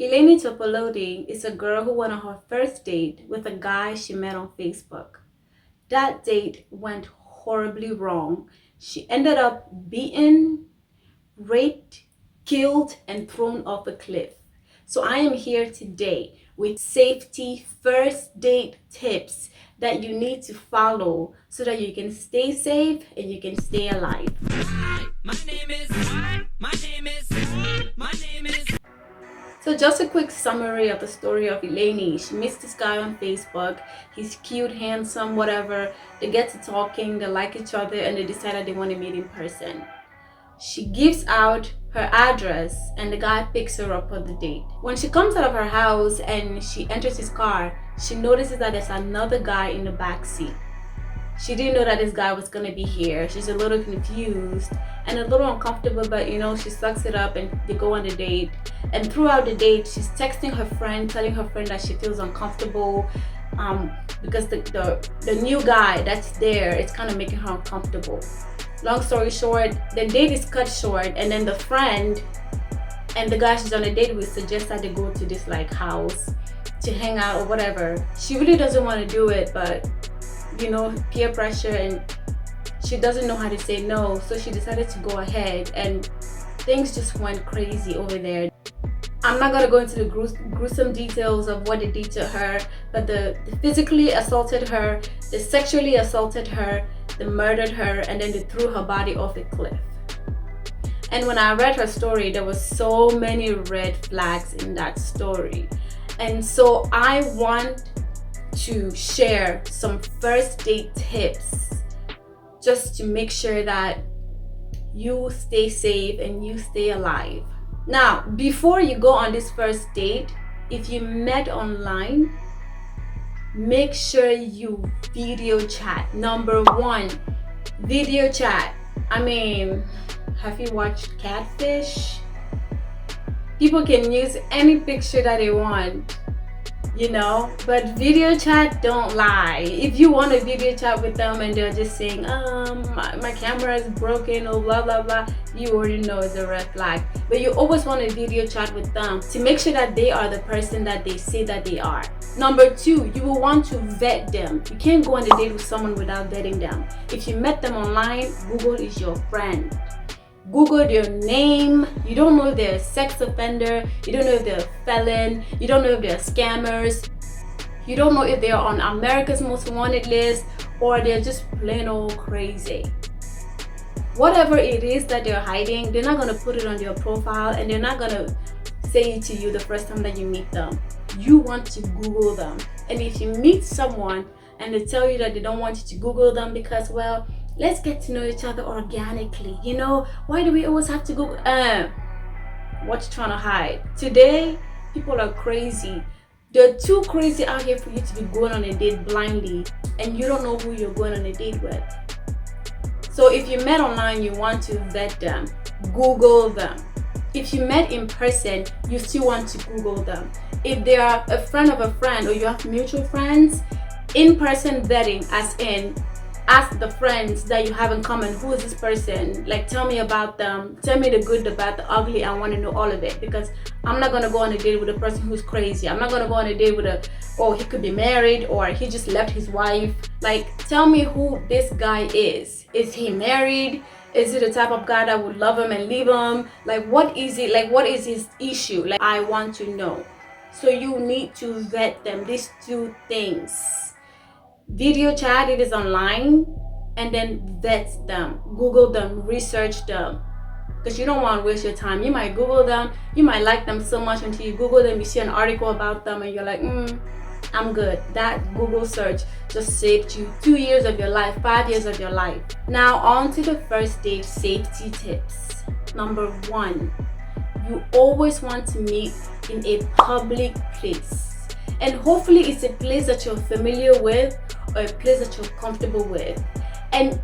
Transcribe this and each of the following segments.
Eleni Topaloudi is a girl who went on her first date with a guy she met on Facebook. That date went horribly wrong. She ended up beaten, raped, killed, and thrown off a cliff. So I am here today with safety first date tips that you need to follow so that you can stay safe and you can stay alive. So just a quick summary of the story of Eleni. She meets this guy on Facebook. He's cute, handsome, whatever. They get to talking, they like each other, and they decide that they want to meet in person. She gives out her address and the guy picks her up for the date. When she comes out of her house and she enters his car, she notices that there's another guy in the back seat. She didn't know that this guy was gonna be here. She's a little confused and a little uncomfortable, but she sucks it up and they go on the date. And throughout the date, she's texting her friend, telling her friend that she feels uncomfortable because the new guy that's there, it's kind of making her uncomfortable. Long story short, the date is cut short, and then the friend and the guy she's on a date with suggest that they go to this house to hang out or whatever. She really doesn't want to do it, but peer pressure, and she doesn't know how to say no, so she decided to go ahead, and things just went crazy over there. I'm not going to go into the gruesome details of what they did to her, but they physically assaulted her, they sexually assaulted her, they murdered her, and then they threw her body off a cliff. And when I read her story, there was so many red flags in that story. And so I want to share some first date tips just to make sure that you stay safe and you stay alive. Now, before you go on this first date, if you met online, make sure you video chat. Number one, video chat. Have you watched Catfish? People can use any picture that they want, but video chat don't lie. If you want to video chat with them and they're just saying my camera is broken or blah blah blah, you already know it's a red flag. But you always want to video chat with them to make sure that they are the person that they say that they are. Number two, you will want to vet them. You can't go on a date with someone without vetting them. If you met them online, Google is your friend. Google their name. You don't know if they're a sex offender. You don't know if they're a felon. You don't know if they're scammers. You don't know if they're on America's Most Wanted list or they're just plain old crazy. Whatever it is that they're hiding, they're not going to put it on their profile, and they're not going to say it to you the first time that you meet them. You want to Google them. And if you meet someone and they tell you that they don't want you to Google them because, well, let's get to know each other organically. Why do we always have to go? What you trying to hide? Today, people are crazy. They're too crazy out here for you to be going on a date blindly, and you don't know who you're going on a date with. So if you met online, you want to vet them. Google them. If you met in person, you still want to Google them. If they are a friend of a friend or you have mutual friends, in-person vetting, as in ask the friends that you have in common, who is this person? Tell me about them. Tell me the good, the bad, the ugly. I want to know all of it, because I'm not going to go on a date with a person who's crazy. I'm not going to go on a date with he could be married or he just left his wife. Tell me who this guy is. Is he married? Is he the type of guy that would love him and leave him? What is it? What is his issue? I want to know. So you need to vet them. These two things. Video chat, it is online, and then vet them. Google them, research them, because you don't want to waste your time. You might Google them, you might like them so much until you Google them, you see an article about them, and you're like, I'm good. That Google search just saved you 2 years of your life, 5 years of your life. Now on to the first date safety tips. Number one, you always want to meet in a public place. And hopefully it's a place that you're familiar with or a place that you're comfortable with. And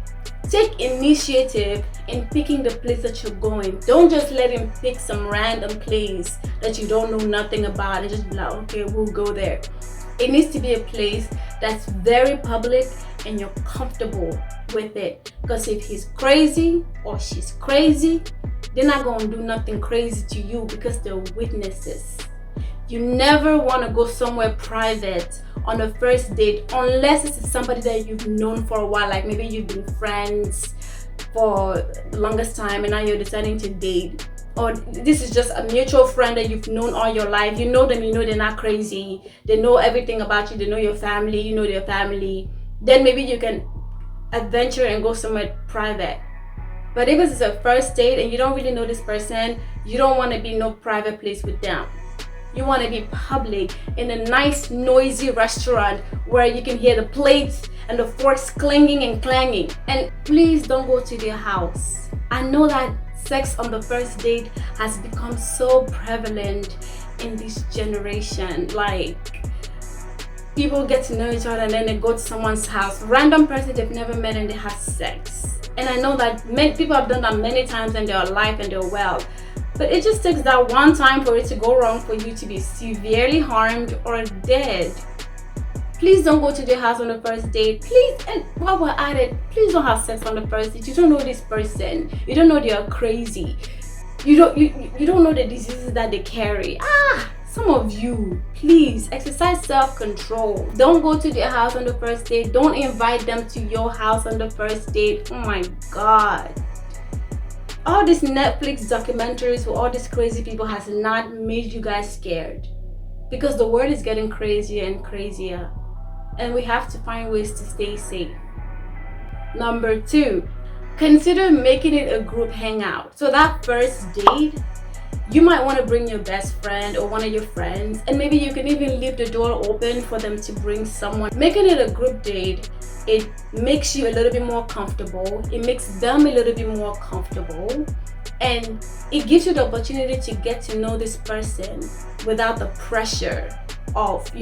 take initiative in picking the place that you're going. Don't just let him pick some random place that you don't know nothing about and just be like, okay, we'll go there. It needs to be a place that's very public and you're comfortable with it. Because if he's crazy or she's crazy, they're not going to do nothing crazy to you because they're witnesses. You never want to go somewhere private on a first date unless it's somebody that you've known for a while, like maybe you've been friends for the longest time and now you're deciding to date, or this is just a mutual friend that you've known all your life. You know them, you know they're not crazy, they know everything about you, they know your family, you know their family. Then maybe you can adventure and go somewhere private. But if it's a first date and you don't really know this person, you don't want to be in no private place with them. You want to be public in a nice noisy restaurant where you can hear the plates and the forks clanging and clanging. And please don't go to their house. I know that sex on the first date has become so prevalent in this generation. Like, people get to know each other and then they go to someone's house, random person they've never met, and they have sex. And I know that many people have done that many times in their life and their well. But it just takes that one time for it to go wrong for you to be severely harmed or dead. Please don't go to their house on the first date. Please, and while we're at it, please don't have sex on the first date. You don't know this person. You don't know they are crazy. You don't know the diseases that they carry. Some of you, please exercise self-control. Don't go to their house on the first date. Don't invite them to your house on the first date. Oh my God. All these Netflix documentaries with all these crazy people has not made you guys scared, because the world is getting crazier and crazier and we have to find ways to stay safe. Number 2, consider making it a group hangout. So that first date, you might want to bring your best friend or one of your friends, and maybe you can even leave the door open for them to bring someone. Making it a group date, it makes you a little bit more comfortable, it makes them a little bit more comfortable, and it gives you the opportunity to get to know this person without the pressure of,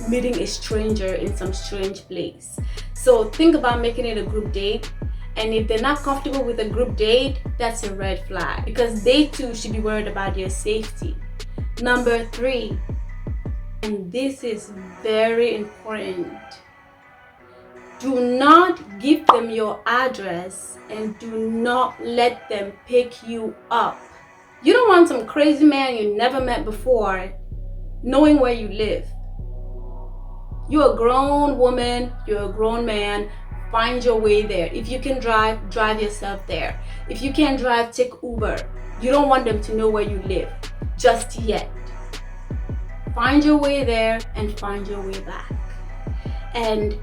meeting a stranger in some strange place. So think about making it a group date. And if they're not comfortable with a group date, that's a red flag, because they too should be worried about their safety. Number 3, and this is very important, do not give them your address and do not let them pick you up. You don't want some crazy man you never met before knowing where you live. You're a grown woman, you're a grown man. Find your way there. If you can drive yourself there. If you can't drive, take Uber. You don't want them to know where you live just yet. Find your way there and find your way back. And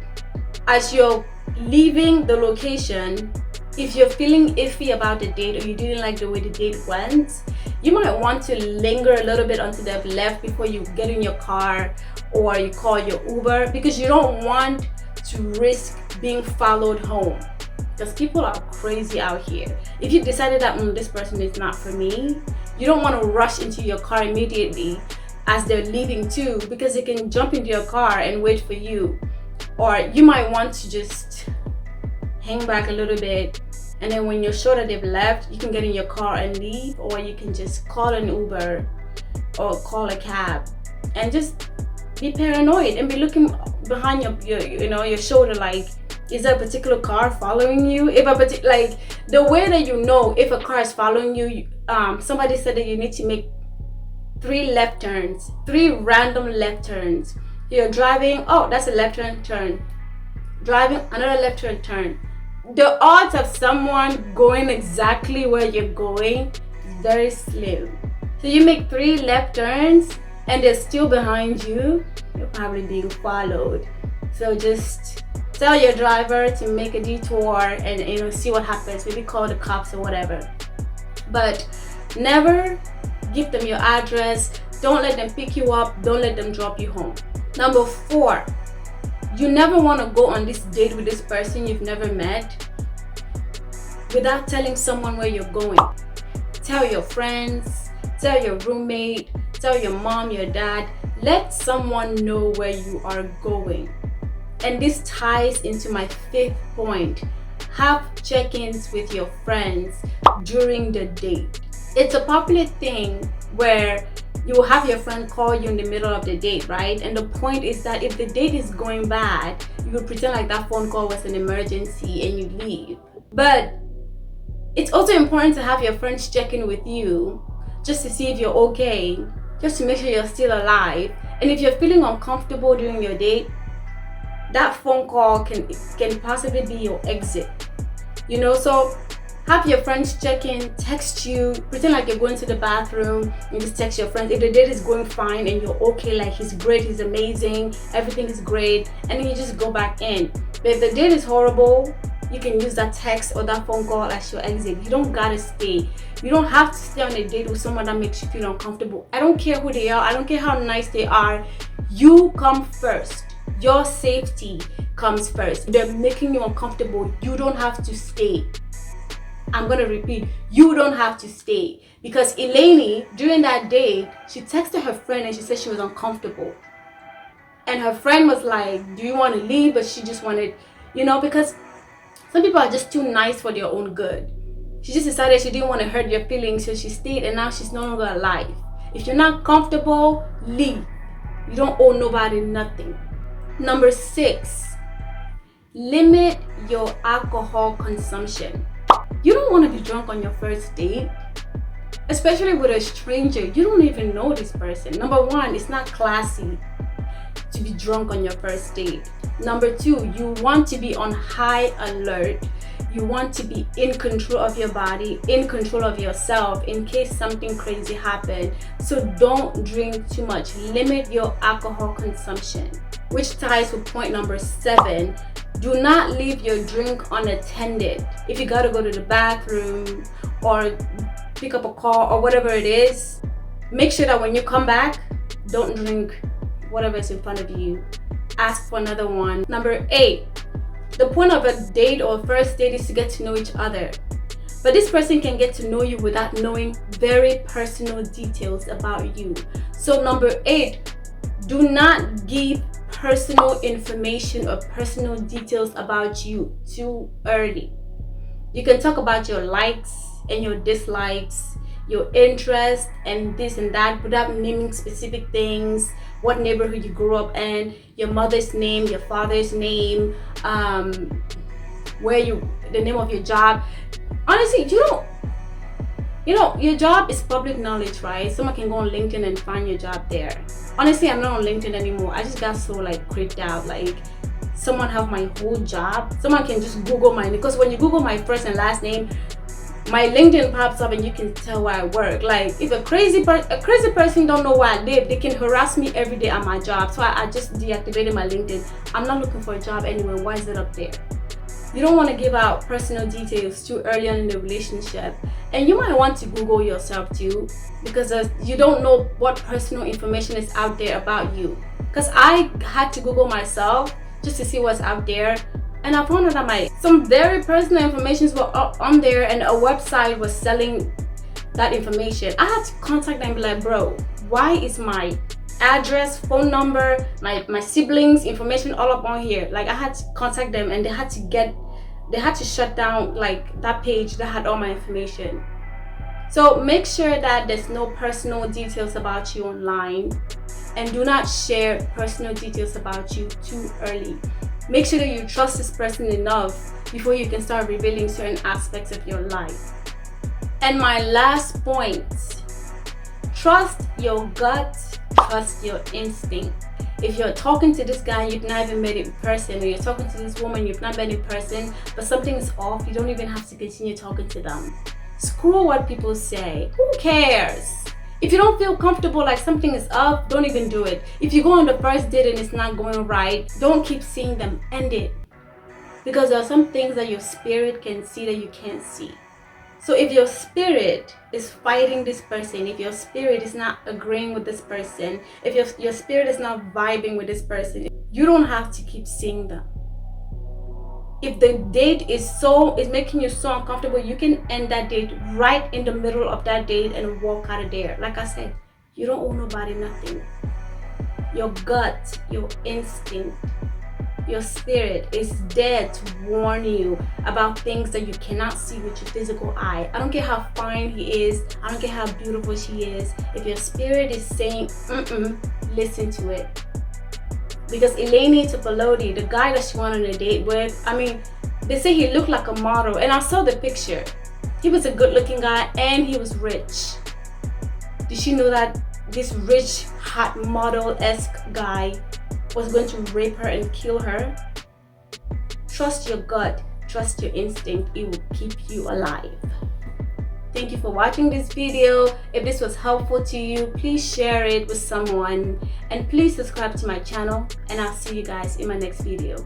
as you're leaving the location, if you're feeling iffy about the date or you didn't like the way the date went, you might want to linger a little bit until they've left before you get in your car or you call your Uber, because you don't want to risk being followed home, because people are crazy out here. If you decided that this person is not for me, you don't want to rush into your car immediately as they're leaving too, because they can jump into your car and wait for you. Or you might want to just hang back a little bit, and then when you're sure that they've left, you can get in your car and leave, or you can just call an Uber or call a cab and just be paranoid and be looking behind your shoulder, like, is there a particular car following you? If the way that you know if a car is following you, somebody said that you need to make 3 left turns, 3 random left turns. You're driving, oh, that's a left turn. Driving, another left turn. The odds of someone going exactly where you're going is very slim. So you make 3 left turns and they're still behind you, you're probably being followed. So just tell your driver to make a detour and see what happens. Maybe call the cops or whatever. But never give them your address. Don't let them pick you up. Don't let them drop you home. Number 4, you never want to go on this date with this person you've never met without telling someone where you're going. Tell your friends, tell your roommate, tell your mom, your dad. Let someone know where you are going. And this ties into my 5th point. Have check-ins with your friends during the date. It's a popular thing where you will have your friend call you in the middle of the date, right? And the point is that if the date is going bad, you will pretend like that phone call was an emergency and you leave. But it's also important to have your friends check in with you just to see if you're okay just to make sure you're still alive. And if you're feeling uncomfortable during your date, that phone call can possibly be your exit. So have your friends check in, text you, pretend like you're going to the bathroom, and just text your friends if the date is going fine and you're okay, like he's great, he's amazing, everything is great, and then you just go back in. But if the date is horrible, you can use that text or that phone call as your exit. You don't gotta stay. You don't have to stay on a date with someone that makes you feel uncomfortable. I don't care who they are, I don't care how nice they are. You come first. Your safety comes first. They're making you uncomfortable. You don't have to stay. I'm gonna repeat, you don't have to stay. Because Eleni, during that date, she texted her friend and she said she was uncomfortable. And her friend was like, do you want to leave? But she just wanted, because some people are just too nice for their own good. She just decided she didn't want to hurt your feelings, so she stayed, and now she's no longer alive. If you're not comfortable, leave. You don't owe nobody nothing. Number 6, limit your alcohol consumption. You don't want to be drunk on your first date, especially with a stranger. You don't even know this person. Number 1, it's not classy to be drunk on your first date. Number 2, you want to be on high alert. You want to be in control of your body, in control of yourself in case something crazy happens. So don't drink too much. Limit your alcohol consumption. Which ties with point number 7. Do not leave your drink unattended. If you gotta go to the bathroom or pick up a call or whatever it is, make sure that when you come back, don't drink whatever is in front of you. Ask for another one. Number 8, the point of a date or first date is to get to know each other. But this person can get to know you without knowing very personal details about you. So number 8, do not give personal information or personal details about you too early. You can talk about your likes and your dislikes, your interests and this and that without naming specific things, what neighborhood you grew up in, your mother's name, your father's name, the name of your job. Honestly, your job is public knowledge, right? Someone can go on LinkedIn and find your job there. Honestly, I'm not on LinkedIn anymore. I just got so creeped out. Someone have my whole job. Someone can just Google mine, because when you Google my first and last name, my LinkedIn pops up and you can tell where I work. If a crazy person don't know where I live, they can harass me every day at my job. So I just deactivated my LinkedIn. I'm not looking for a job anyway. Why is it up there? You don't want to give out personal details too early on in the relationship. And you might want to Google yourself too, because you don't know what personal information is out there about you. Because I had to Google myself just to see what's out there. And I found out that some very personal information were on there, and a website was selling that information. I had to contact them and be like, bro, why is my address, phone number, my siblings information all up on here? I had to contact them, and they had to shut down that page that had all my information. So make sure that there's no personal details about you online, and do not share personal details about you too early. Make sure that you trust this person enough before you can start revealing certain aspects of your life. And my last point, trust your gut, trust your instinct. If you're talking to this guy you've not even met in person, or you're talking to this woman you've not met in person, but something is off, you don't even have to continue talking to them. Screw what people say. Who cares? If you don't feel comfortable, something is up, don't even do it. If you go on the first date and it's not going right, don't keep seeing them. End it. Because there are some things that your spirit can see that you can't see. So if your spirit is fighting this person, if your spirit is not agreeing with this person, if your spirit is not vibing with this person, you don't have to keep seeing them. If the date is making you so uncomfortable, you can end that date right in the middle of that date and walk out of there. Like I said, you don't owe nobody nothing. Your gut, your instinct, your spirit is there to warn you about things that you cannot see with your physical eye. I don't care how fine he is, I don't care how beautiful she is. If your spirit is saying listen to it. Because Eleni Topaloudi, the guy that she went on a date with, they say he looked like a model, and I saw the picture. He was a good looking guy and he was rich. Did she know that this rich hot model-esque guy was going to rape her and kill her, trust your gut, trust your instinct. It will keep you alive. Thank you for watching this video. If this was helpful to you, please share it with someone, and please subscribe to my channel, and I'll see you guys in my next video.